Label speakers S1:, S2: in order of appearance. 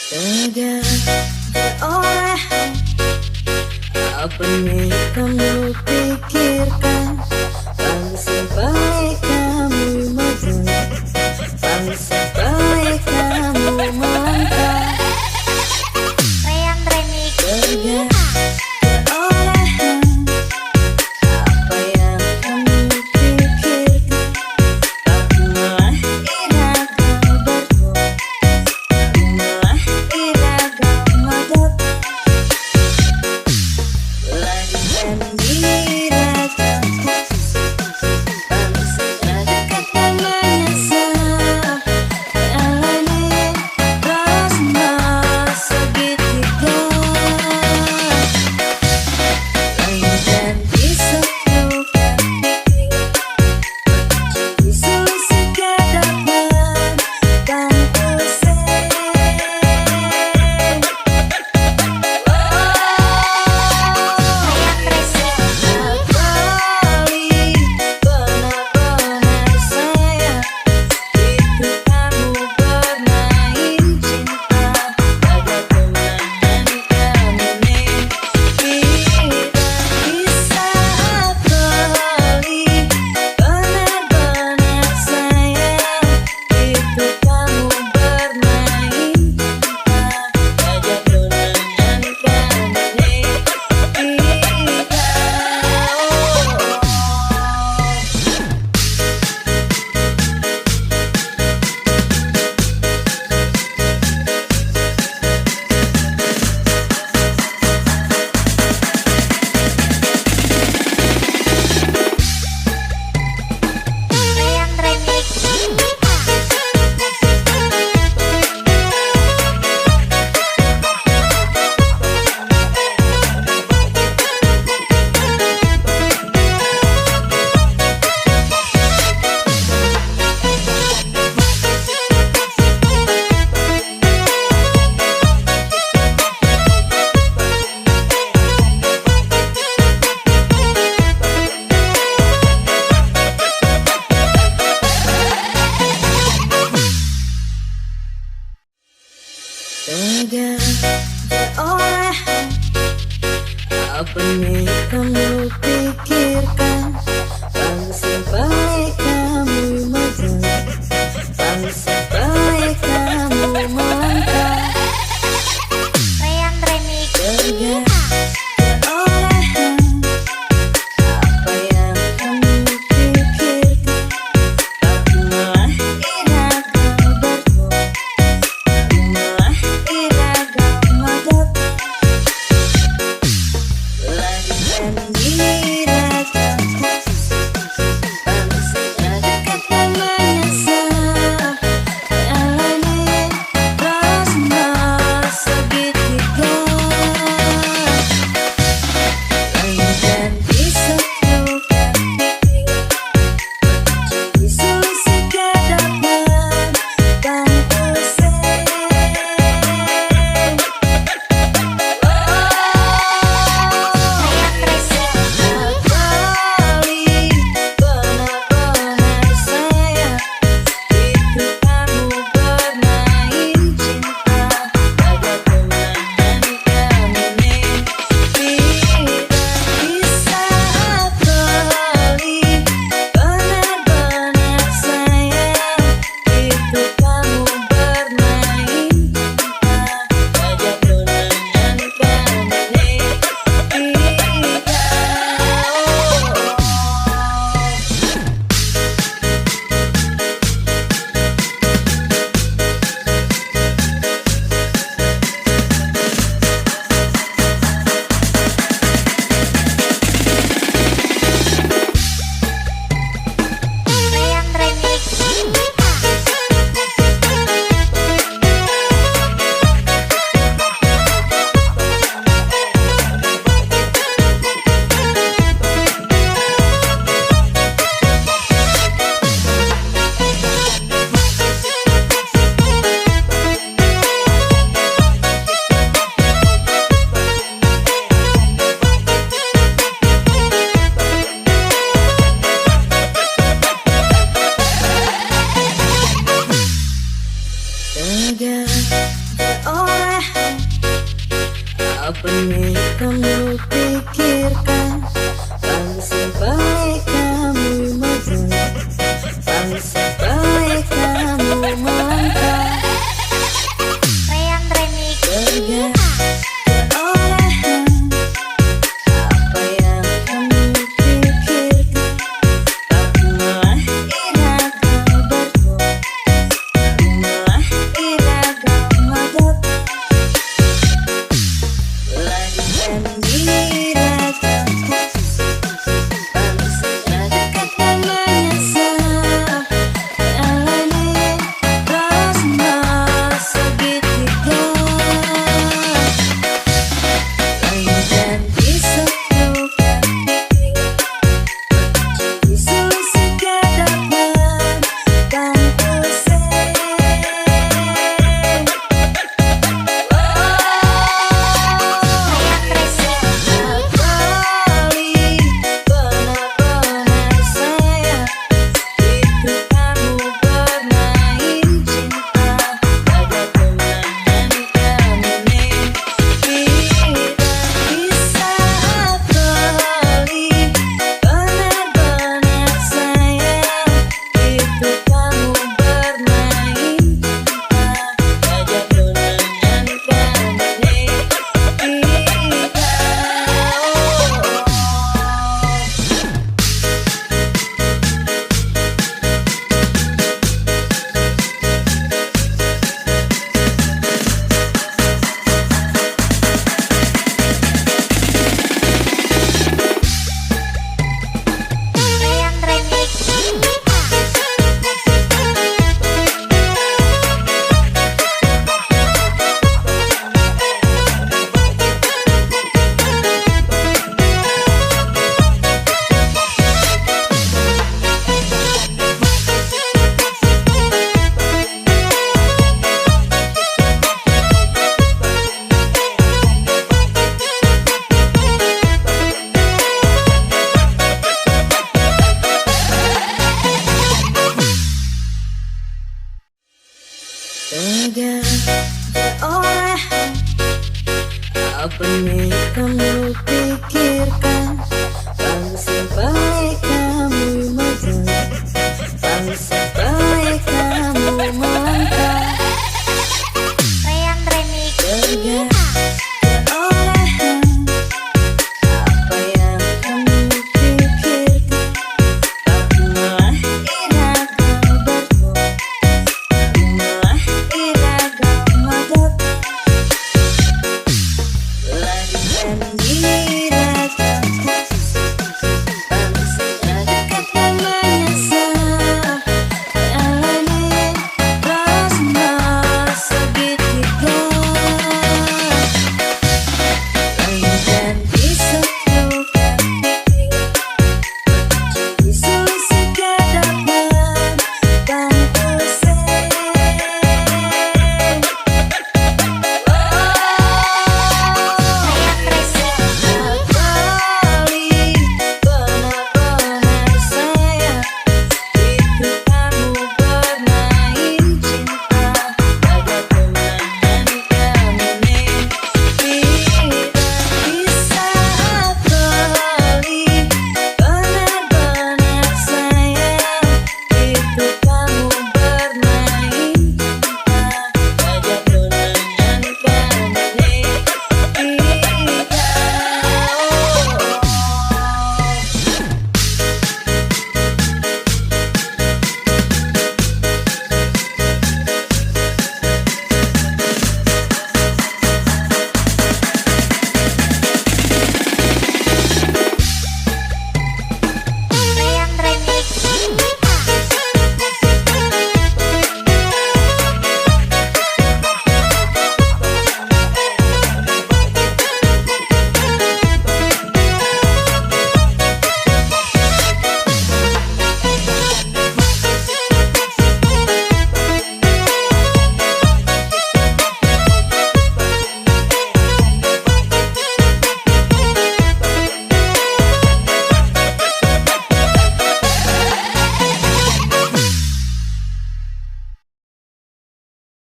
S1: Tegar perolehan, apa nih kamu pikirkan? Bangsa baik kamu maju, bangsa baik kamu melangkah.
S2: Ryan Remix.
S1: Tegar perolehan, apa yang kamu pikirkan? Bangunlah iragamu berjuang, bangunlah iragamu madep. Lanjutkan iragamu, bangsa dekat dan menyesal. Jalani bersama segitiga, lanjutkan disatukan diskusi ke depan tanpa pusing. Kembali benar-benar sayang, itu kamu bermain cinta. Ada teman kamu nih, tidak bisa kembali benar-benar sayang, itu kamu bermain cinta. Ada tunangan kamu nih, tidak.
S2: Ryan Remix.
S1: Tegar perolehan, apa nih kamu pikirkan? Bangsa baik kamu maju, bangsa baik kamu melangkah.
S2: Ryan Remix.
S1: Tegar perolehan, apa yang kamu pikirkan? Bangunlah iragamu berjuang, bangunlah iragamu madep. Lanjutkan iragamu, bangsa dekat dan menyesal. Jalani bersama segitiga, lanjutkan disatukan diskusi ke depan tanpa pusing. Kembali benar-benar sayang, itu kamu bermain cinta. Ada tunangan kamu nih, tidak bisa kembali benar-benar sayang, itu kamu bermain cinta. Ada tunangan kamu nih, tidak.
S2: Ryan Remix.
S1: Tegar oleh apa nih kamu pikirkan? Bangsa baik kamu maju, bangsa baik kamu melangkah.
S2: Ryan Remix.
S1: Oleh apa yang kamu pikirkan? Bangunlah iragamu berjuang, bangunlah iragamu merdeka. Lahirkan iragamu, bangsa dekat dan menyesal. Jalani rosma segitiga. Lahirkan disatukan solusi ke depan bangsa. Kali benar-benar sayang itu kamu bermain cinta pada kenangan kami nih. Di saat kali benar-benar sayang itu kamu bermain cinta pada kenangan kami nih.
S2: Ryan Remix. Tega oleh apa nih kamu pikirkan? Bangsa baik